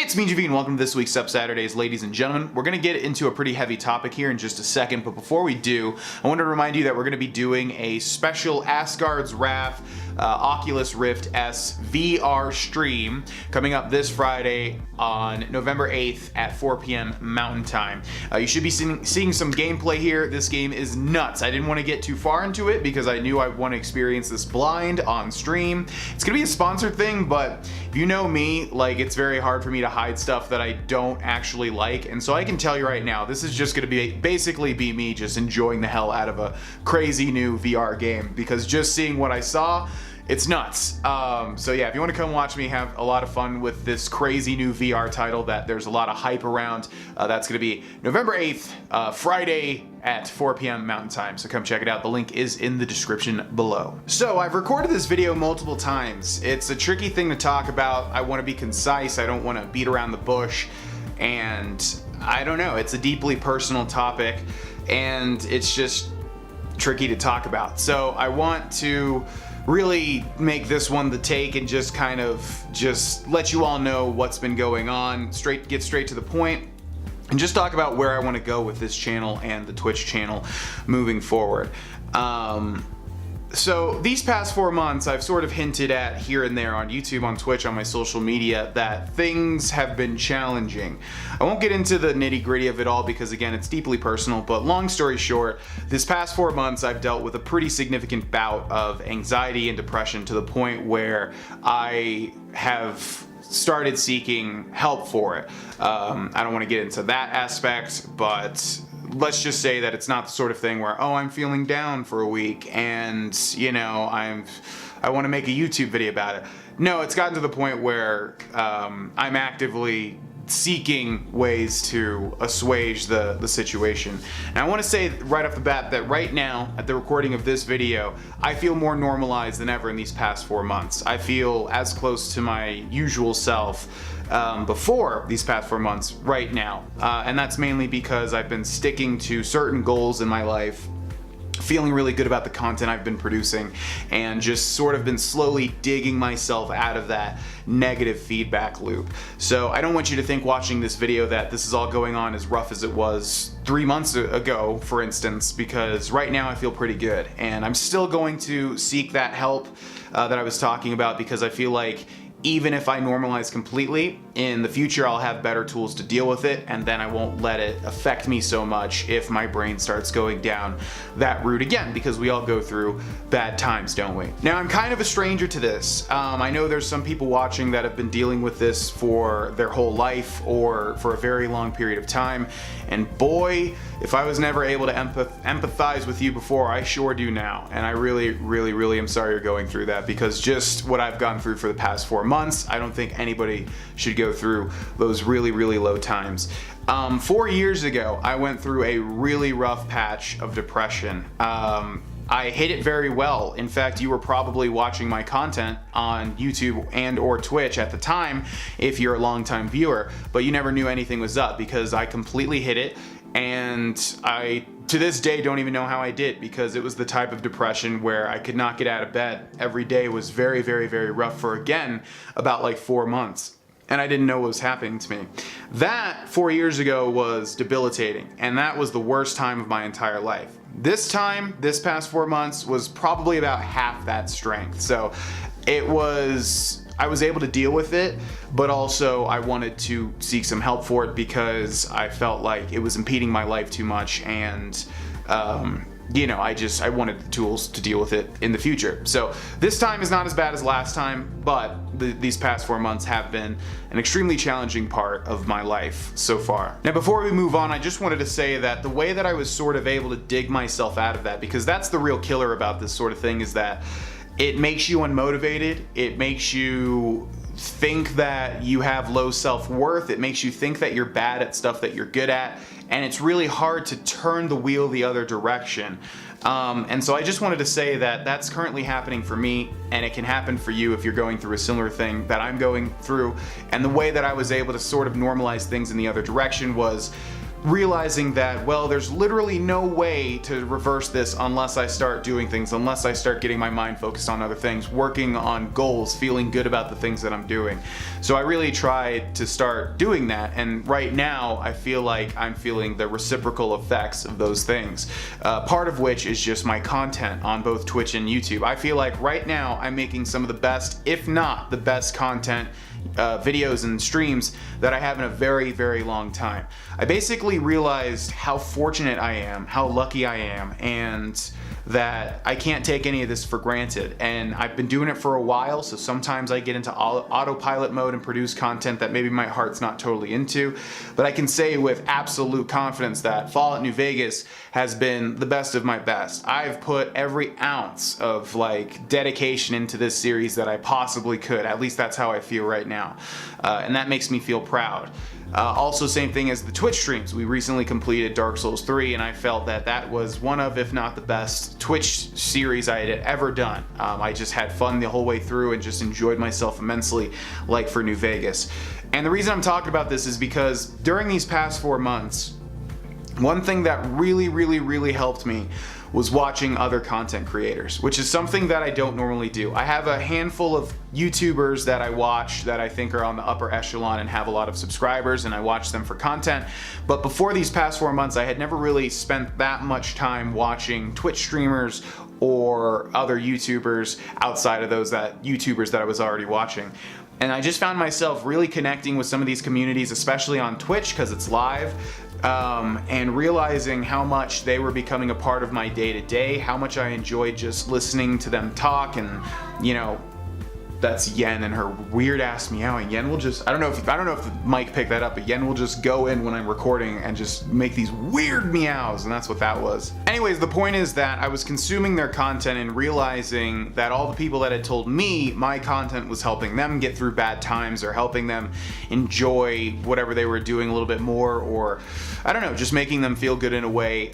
It's me, Javine. Welcome to this week's Up Saturdays, ladies and gentlemen. We're going to get into a pretty heavy topic here in just a second, but before we do, I want to remind you that we're going to be doing a special Asgard's Wrath Oculus Rift S VR stream coming up this Friday on November 8th at 4 p.m. Mountain Time. You should be seeing some gameplay here. This game is nuts. I didn't want to get too far into it because I knew I want to experience this blind on stream. It's going to be a sponsored thing, but if you know me, like, it's very hard for me to hide stuff that I don't actually like, and so I can tell you right now, this is just going to be basically me just enjoying the hell out of a crazy new VR game, because just seeing what I saw, it's nuts. So yeah, if you want to come watch me have a lot of fun with this crazy new VR title that there's a lot of hype around, that's going to be November 8th, Friday at 4 p.m. Mountain Time. So come check it out. The link is in the description below. So I've recorded this video multiple times. It's a tricky thing to talk about. I want to be concise. I don't want to beat around the bush. And I don't know, it's a deeply personal topic and it's just tricky to talk about. So I want to really make this one the take and just kind of just let you all know what's been going on, get straight to the point, and just talk about where I want to go with this channel and the Twitch channel moving forward. So these past 4 months, I've sort of hinted at here and there on YouTube, on Twitch, on my social media, that things have been challenging. I won't get into the nitty-gritty of it all because, again, it's deeply personal, but long story short, this past 4 months, I've dealt with a pretty significant bout of anxiety and depression to the point where I have started seeking help for it. I don't want to get into that aspect, but let's just say that it's not the sort of thing where, oh, I'm feeling down for a week and, you know, I want to make a YouTube video about it. No, it's gotten to the point where I'm actively seeking ways to assuage the situation. And I want to say right off the bat that right now, at the recording of this video, I feel more normalized than ever in these past 4 months. I feel as close to my usual self before these past 4 months right now. And that's mainly because I've been sticking to certain goals in my life, feeling really good about the content I've been producing, and just sort of been slowly digging myself out of that negative feedback loop. So I don't want you to think watching this video that this is all going on as rough as it was 3 months ago, for instance, because right now I feel pretty good. And I'm still going to seek that help that I was talking about, because I feel like even if I normalize completely, in the future I'll have better tools to deal with it, and then I won't let it affect me so much if my brain starts going down that route again, because we all go through bad times, don't we? Now, I'm kind of a stranger to this. I know there's some people watching that have been dealing with this for their whole life or for a very long period of time, and boy, if I was never able to empathize with you before, I sure do now. And I really am sorry you're going through that, because just what I've gone through for the past 4 months, I don't think anybody should go through those really low times. 4 years ago, I went through a really rough patch of depression. I hid it very well. In fact, you were probably watching my content on YouTube and or Twitch at the time if you're a longtime viewer, but you never knew anything was up because I completely hid it. And I, to this day, don't even know how I did, because it was the type of depression where I could not get out of bed. Every day was very rough for, again, about like 4 months. And I didn't know what was happening to me. That 4 years ago was debilitating, and that was the worst time of my entire life. This time, this past 4 months, was probably about half that strength. So it was, I was able to deal with it, but also I wanted to seek some help for it because I felt like it was impeding my life too much, and you know, I wanted the tools to deal with it in the future. So this time is not as bad as last time, but these past 4 months have been an extremely challenging part of my life so far. Now, before we move on, I just wanted to say that the way that I was sort of able to dig myself out of that, because that's the real killer about this sort of thing, is that it makes you unmotivated. It makes you think that you have low self-worth. It makes you think that you're bad at stuff that you're good at, and it's really hard to turn the wheel the other direction. And so I just wanted to say that that's currently happening for me, and it can happen for you if you're going through a similar thing that I'm going through. And the way that I was able to sort of normalize things in the other direction was realizing that, well, there's literally no way to reverse this unless I start doing things, unless I start getting my mind focused on other things, working on goals, feeling good about the things that I'm doing. So I really tried to start doing that, and right now I feel like I'm feeling the reciprocal effects of those things. Part of which is just my content on both Twitch and YouTube. I feel like right now I'm making some of the best, if not the best content, videos and streams that I have in a very, very long time. I basically realized how fortunate I am, how lucky I am, and that I can't take any of this for granted. And I've been doing it for a while, so sometimes I get into autopilot mode and produce content that maybe my heart's not totally into. But I can say with absolute confidence that Fallout New Vegas has been the best of my best. I've put every ounce of dedication into this series that I possibly could. At least that's how I feel right now. And that makes me feel proud. Also, same thing as the Twitch streams. We recently completed Dark Souls 3, and I felt that that was one of, if not the best, Twitch series I had ever done. I just had fun the whole way through and just enjoyed myself immensely, like for New Vegas. And the reason I'm talking about this is because during these past 4 months, one thing that really helped me was watching other content creators, which is something that I don't normally do. I have a handful of YouTubers that I watch that I think are on the upper echelon and have a lot of subscribers, and I watch them for content. But before these past 4 months, I had never really spent that much time watching Twitch streamers or other YouTubers outside of those YouTubers that I was already watching. And I just found myself really connecting with some of these communities, especially on Twitch because it's live. And realizing how much they were becoming a part of my day-to-day, how much I enjoyed just listening to them talk. And that's Yen and her weird ass meowing. Yen will just, I don't know if the mic picked that up, but Yen will just go in when I'm recording and just make these weird meows, and that's what that was. Anyways, the point is that I was consuming their content and realizing that all the people that had told me my content was helping them get through bad times or helping them enjoy whatever they were doing a little bit more, or I don't know, just making them feel good in a way.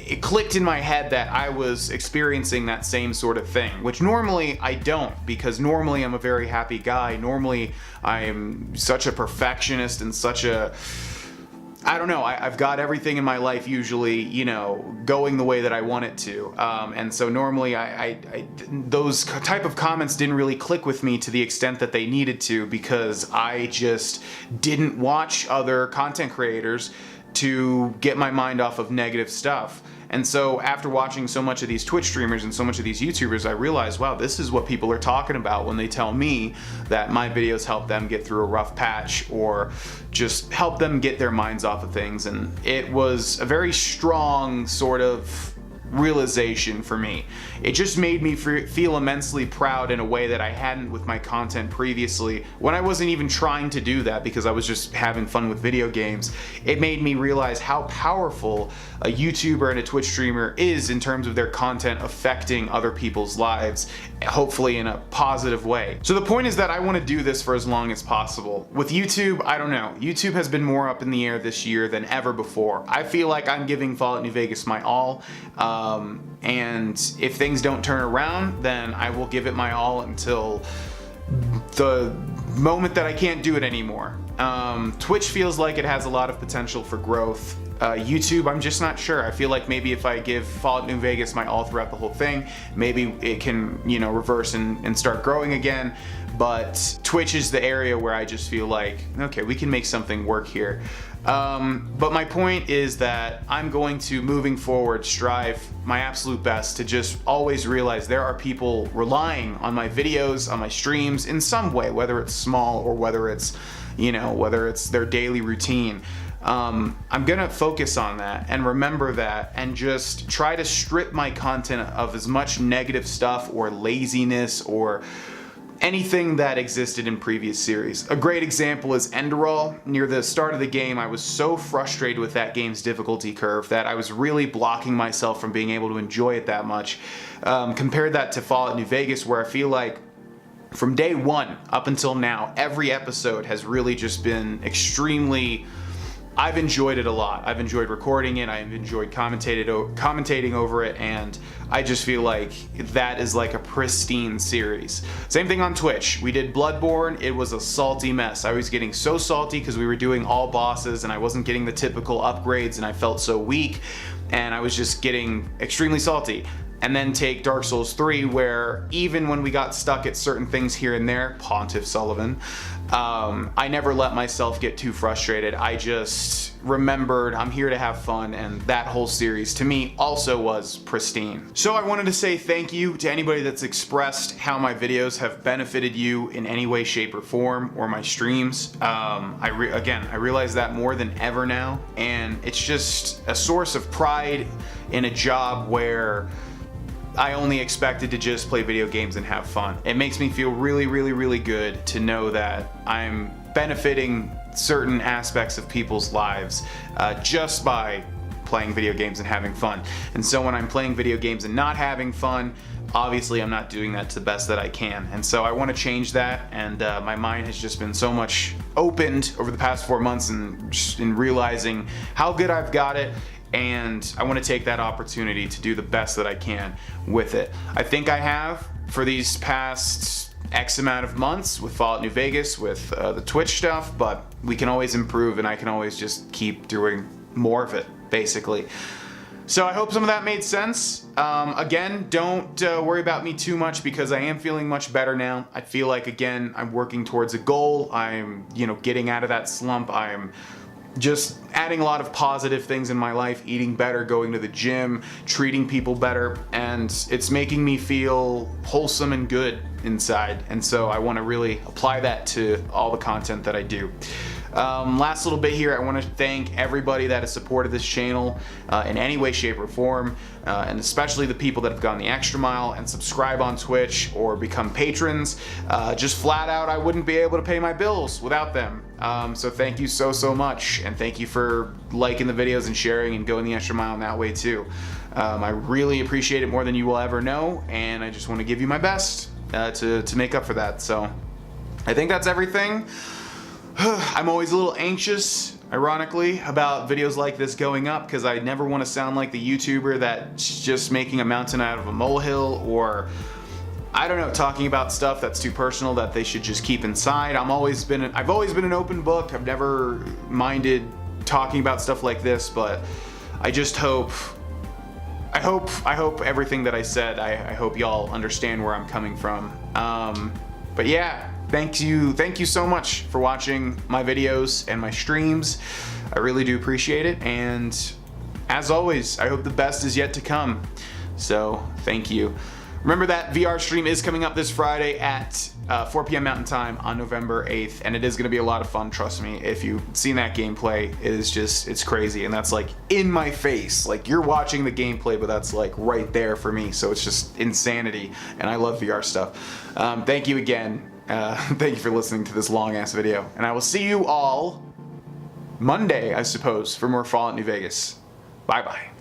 It clicked in my head that I was experiencing that same sort of thing, which normally I don't, because normally I'm a very happy guy. Normally I am such a perfectionist and such a, I don't know, I've got everything in my life usually, going the way that I want it to. And so normally those type of comments didn't really click with me to the extent that they needed to, because I just didn't watch other content creators to get my mind off of negative stuff. And so after watching so much of these Twitch streamers and so much of these YouTubers, I realized, wow, this is what people are talking about when they tell me that my videos help them get through a rough patch or just help them get their minds off of things. And it was a very strong sort of realization for me. It just made me feel immensely proud in a way that I hadn't with my content previously, when I wasn't even trying to do that because I was just having fun with video games. It made me realize how powerful a YouTuber and a Twitch streamer is in terms of their content affecting other people's lives, hopefully in a positive way. So the point is that I want to do this for as long as possible. With YouTube, I don't know. YouTube has been more up in the air this year than ever before. I feel like I'm giving Fallout New Vegas my all. And if things don't turn around, then I will give it my all until the moment that I can't do it anymore. Twitch feels like it has a lot of potential for growth. YouTube, I'm just not sure. I feel like maybe if I give Fallout New Vegas my all throughout the whole thing, maybe it can, reverse and start growing again. But Twitch is the area where I just feel like, okay, we can make something work here. But my point is that I'm going to, moving forward, strive my absolute best to just always realize there are people relying on my videos, on my streams in some way, whether it's small or whether it's, whether it's their daily routine. I'm gonna focus on that and remember that and just try to strip my content of as much negative stuff or laziness or anything that existed in previous series. A great example is Enderall. Near the start of the game, I was so frustrated with that game's difficulty curve that I was really blocking myself from being able to enjoy it that much. Compare that to Fallout New Vegas, where I feel like from day one up until now, every episode has really just been extremely I've enjoyed it a lot. I've enjoyed recording it, I've enjoyed commentating over it, and I just feel like that is like a pristine series. Same thing on Twitch. We did Bloodborne, it was a salty mess. I was getting so salty because we were doing all bosses and I wasn't getting the typical upgrades and I felt so weak, and I was just getting extremely salty. And then take Dark Souls 3, where even when we got stuck at certain things here and there, Pontiff Sullivan, I never let myself get too frustrated. I just remembered I'm here to have fun, and that whole series to me also was pristine. So I wanted to say thank you to anybody that's expressed how my videos have benefited you in any way, shape, or form, or my streams. I realize that more than ever now, and it's just a source of pride in a job where I only expected to just play video games and have fun. It makes me feel really, really, really good to know that I'm benefiting certain aspects of people's lives just by playing video games and having fun. And so when I'm playing video games and not having fun, obviously I'm not doing that to the best that I can. And so I want to change that, and my mind has just been so much opened over the past 4 months in realizing how good I've got it. And I want to take that opportunity to do the best that I can with it. I think I have for these past X amount of months with Fallout New Vegas, with the Twitch stuff, but we can always improve, and I can always just keep doing more of it, basically. So I hope some of that made sense. Again, don't worry about me too much because I am feeling much better now. I feel like, again, I'm working towards a goal. I'm, getting out of that slump. I'm just adding a lot of positive things in my life, eating better, going to the gym, treating people better, and it's making me feel wholesome and good inside. And so I want to really apply that to all the content that I do. Last little bit here, I want to thank everybody that has supported this channel in any way, shape, or form, and especially the people that have gone the extra mile and subscribe on Twitch or become patrons. Just flat out, I wouldn't be able to pay my bills without them. So thank you so much, and thank you for liking the videos and sharing and going the extra mile in that way too. I really appreciate it more than you will ever know, and I just want to give you my best to make up for that. So I think that's everything. I'm always a little anxious, ironically, about videos like this going up because I never want to sound like the YouTuber that's just making a mountain out of a molehill, or I don't know, talking about stuff that's too personal that they should just keep inside. I've always been an open book. I've never minded talking about stuff like this, but I just hope everything that I said, I hope y'all understand where I'm coming from. But yeah. Thank you so much for watching my videos and my streams. I really do appreciate it, and as always, I hope the best is yet to come. So thank you. Remember that VR stream is coming up this Friday at 4 p.m. Mountain Time on November 8th, and it is going to be a lot of fun, trust me. If you've seen that gameplay, it's crazy, and that's like in my face. Like, you're watching the gameplay, but that's like right there for me, so it's just insanity, and I love VR stuff. Thank you again. Thank you for listening to this long-ass video, and I will see you all Monday, I suppose, for more Fallout New Vegas. Bye-bye.